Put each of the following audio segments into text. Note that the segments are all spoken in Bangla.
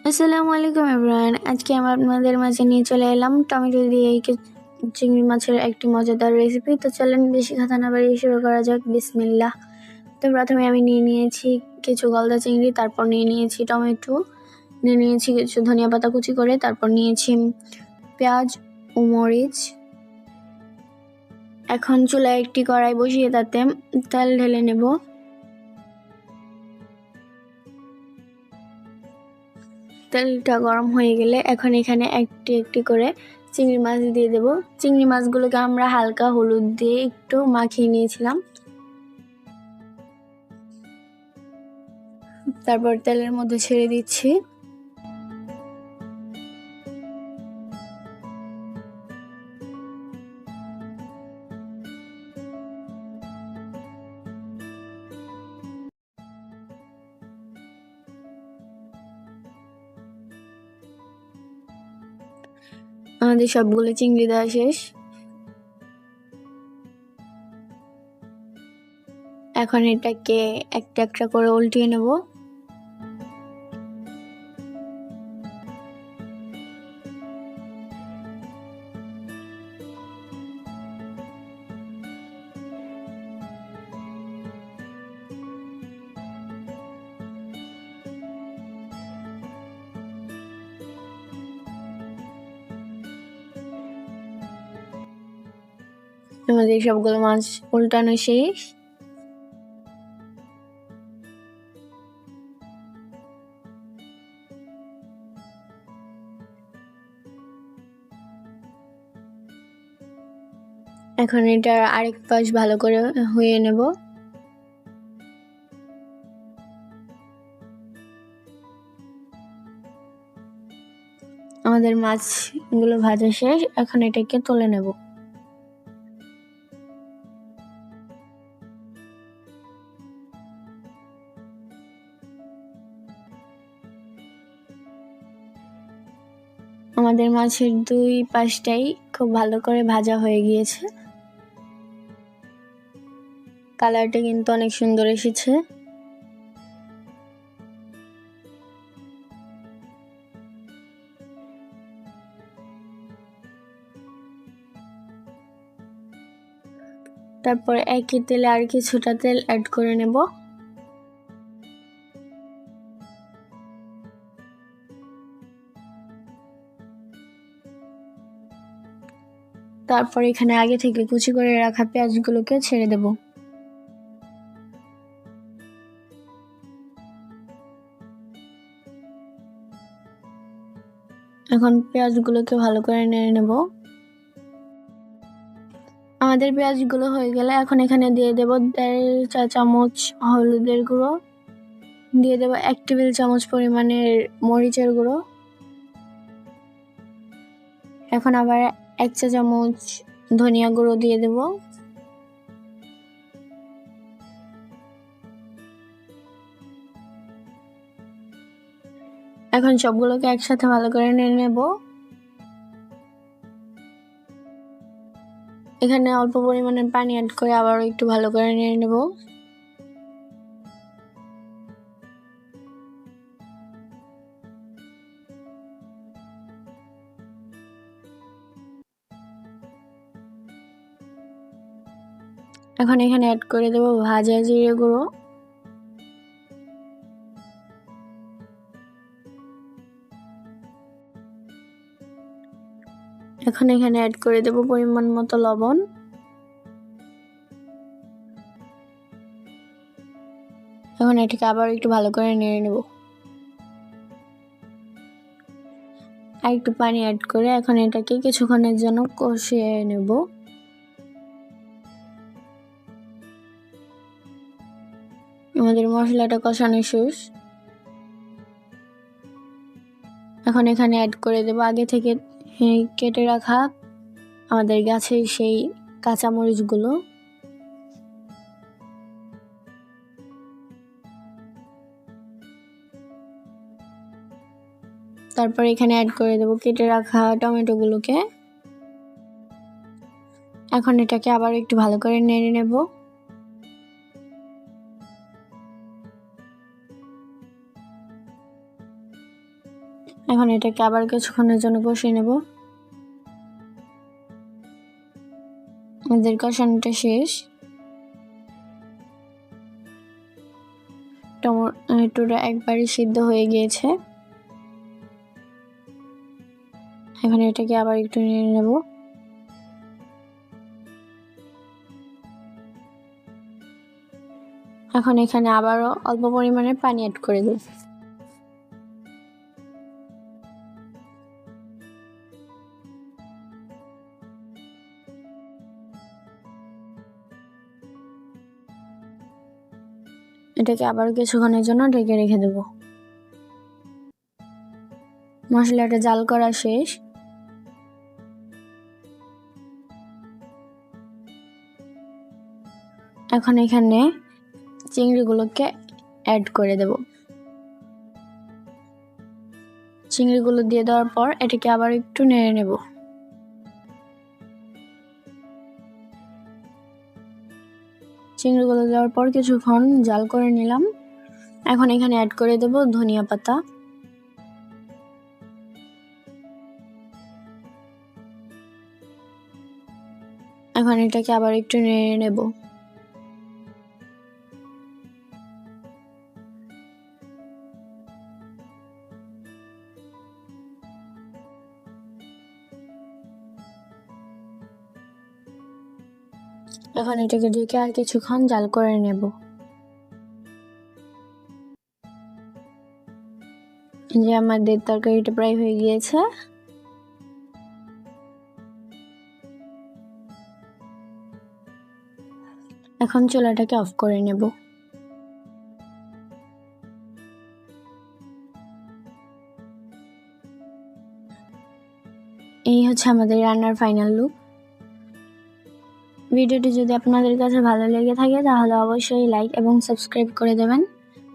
আসসালামু আলাইকুম এভরিওয়ান। আজকে আমি আপনাদের মাঝে নিয়ে চলে এলাম টমেটো দিয়ে চিংড়ি মাছের একটি মজাদার রেসিপি। তো চলেন বেশি কথা না বাড়িয়ে শুরু করা যাক। বিসমিল্লাহ। তো প্রথমে আমি নিয়ে নিয়েছি কিছু গলদা চিংড়ি, তারপর নিয়ে নিয়েছি টমেটো, নিয়ে নিয়েছি কিছু ধনিয়া পাতা কুচি করে, তারপর নিয়েছি পেঁয়াজ ও মরিচ। এখন চুলায় একটি কড়াই বসিয়ে তাতে তেল ঢেলে নেব। তেলটা গরম হয়ে গেলে এখন এখানে একটি একটি করে চিংড়ি মাছ দিয়ে দেব। চিংড়ি মাছগুলোকে আমরা হালকা হলুদ দিয়ে একটু মাখিয়ে নিয়েছিলাম। তারপর তেলের মধ্যে ছেড়ে দিচ্ছি। আমাদের সবগুলো চিংড়ি দেওয়া শেষ। এখন এটাকে একটা একটা করে উল্টিয়ে নেব। আমাদের সবগুলো মাছ উল্টানো শেষ। এখন এটা আরেক পাশ ভালো করে হয়ে নেব। আমাদের মাছগুলো ভাজা শেষ। এখন এটাকে তুলে নেব। আমাদের মাছের দুই পাশটাই খুব ভালো করে ভাজা হয়ে গিয়েছে। কালারটা কিন্তু অনেক সুন্দর এসেছে। তারপর একই তেলে আর কিছুটা তেল অ্যাড করে নেব। তারপর এখানে আগে থেকে কুচি করে রাখা পেঁয়াজগুলোকে ছেড়ে দেব। এখন পেঁয়াজগুলোকে ভালো করে নেড়ে নেব। আমাদের পেঁয়াজগুলো হয়ে গেলে এখন এখানে দিয়ে দেব 1.5 চা চামচ হলুদের গুঁড়ো, দিয়ে দেব 1 টেবিল চামচ পরিমাণের মরিচের গুঁড়ো। এখন আবার 1 চা চামচ ধনিয়া গুঁড়ো দিয়ে দেব। এখন সবগুলোকে একসাথে ভালো করে নেড়ে নেব। এখানে অল্প পরিমাণে পানি অ্যাড করে আবারও একটু ভালো করে নেড়ে নেব। এখন এখানে অ্যাড করে দেব ভাজা জিরে গুঁড়ো। এখন এখানে অ্যাড করে দেব পরিমাণ মতো লবণ। এখন এটাকে আবার একটু ভালো করে নেড়ে নেব। আর একটু পানি অ্যাড করে এখন এটাকে কিছুক্ষণের জন্য কষিয়ে নেব। আমাদের মশলাটা কষানো শেষ। এখন এখানে অ্যাড করে দেব আগে থেকে কেটে রাখা আমাদের গাছের সেই কাঁচামরিচগুলো। তারপর এখানে অ্যাড করে দেব কেটে রাখা টমেটোগুলোকে। এখন এটাকে আবার একটু ভালো করে নেড়ে নেব। এখন এটাকে আবার কিছুক্ষণের জন্য কষিয়ে নেব। আমাদের কষানোটা শেষ। টমেটোটা একবারই সিদ্ধ হয়ে গিয়েছে। এখন এটাকে আবার একটু নেড়ে নেব। এখন এখানে আবারও অল্প পরিমাণে পানি অ্যাড করে দেব। এটাকে আবার কিছুক্ষণের জন্য ঢেকে রেখে দেব। মশলাটা জাল করা শেষ। এখন এখানে চিংড়িগুলোকে অ্যাড করে দেব। চিংড়িগুলো দিয়ে দেওয়ার পর এটাকে আবার একটু নেড়ে নেব। চিংড়িগুলো দেওয়ার পর কিছুক্ষণ জাল করে নিলাম। এখন এখানে অ্যাড করে দেব ধনিয়া পাতা। এখন এটাকে আবার একটু নেড়ে নেব। এখন এটাকে ঢেকে আর কিছুক্ষণ জাল করে নেব। যে আমাদের তরকারিটা প্রায় হয়ে গিয়েছে। এখন চুলাটাকে অফ করে নেব। এই হচ্ছে আমাদের রান্নার ফাইনাল লুক। ভিডিওটি যদি আপনাদের কাছে ভালো লেগে থাকে তাহলে অবশ্যই লাইক এবং সাবস্ক্রাইব করে দেবেন।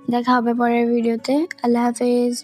দেখা হবে পরের ভিডিওতে। আল্লাহ হাফেজ।